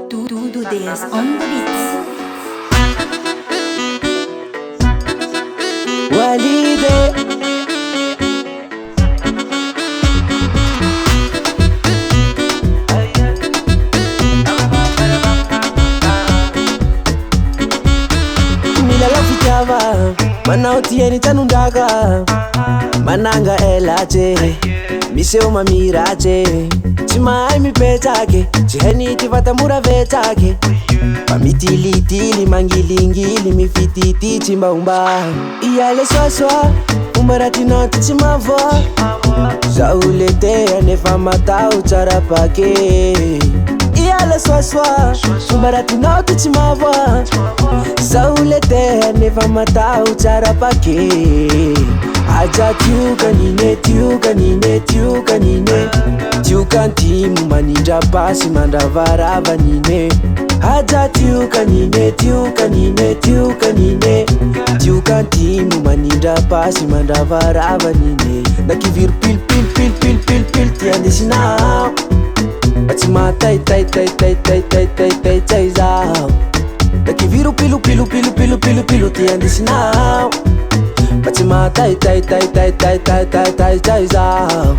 Tudo Dias on the beats. Walide Milala fitava Mana otieni tanundaka Mananga elache Miseo mamirache Chimai mi petake Chiheni tivata mura vetake Pamitilitili mangilingili mifititi chimbaumba Iyale swaswa Umbarati noti chimava Zauletea nefa mata ucharapake Iyale swaswa Umbarati noti chimava Zauletea nefa mata ucharapake Aja tiuka nine, tiuka nine, tiuka nine Tiuka ntimu manija pasi mandavarava nine Aja tiuka nine, tiuka nine, tiuka nine Tiuka ntimu manija pasi mandavarava nine Nakiviru pil pil pil pil pil pil tiande sinau Atima tai tai tai tai tai tai tai tai tai zau Nakiviru pilu pilu pilu pilu pilu pilu tiande sinau Atima tai tai tai tai tai tai tai tai tai zau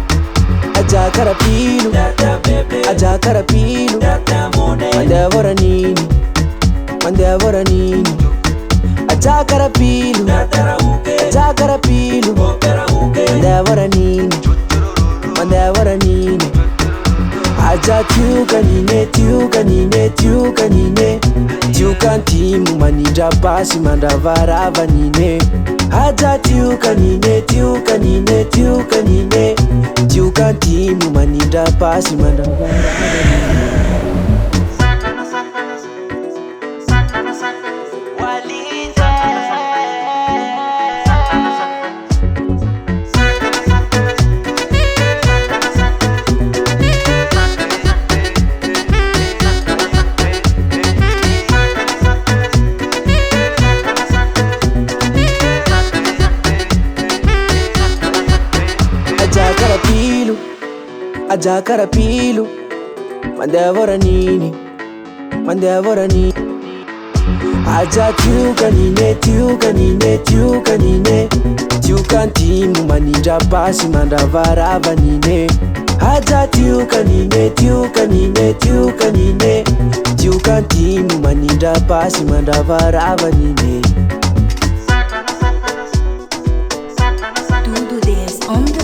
Aja karapilu, aja karapilu Mandevora nini, mandevora nini Aja karapilu, aja karapilu Mandevora nini, mandevora nini Aja tiuka nine, tiuka nine, tiuka nine Tiuka ntimu manija pasi mandavarava nine Aja tiuka nine, tiuka nine, tiuka nine Tiuka ntimu manija pasi mandavarava nine Aja karapilu Mandevora nini, mandevora nini Aja tiuka nine, tiuka nine, tiuka nine Tiuka ntimu manija pasi mandavarava nine Aja tiuka nine, tiuka nine, tiuka nine Tiuka ntimu manija pasi mandavarava nine Tudo Dias on the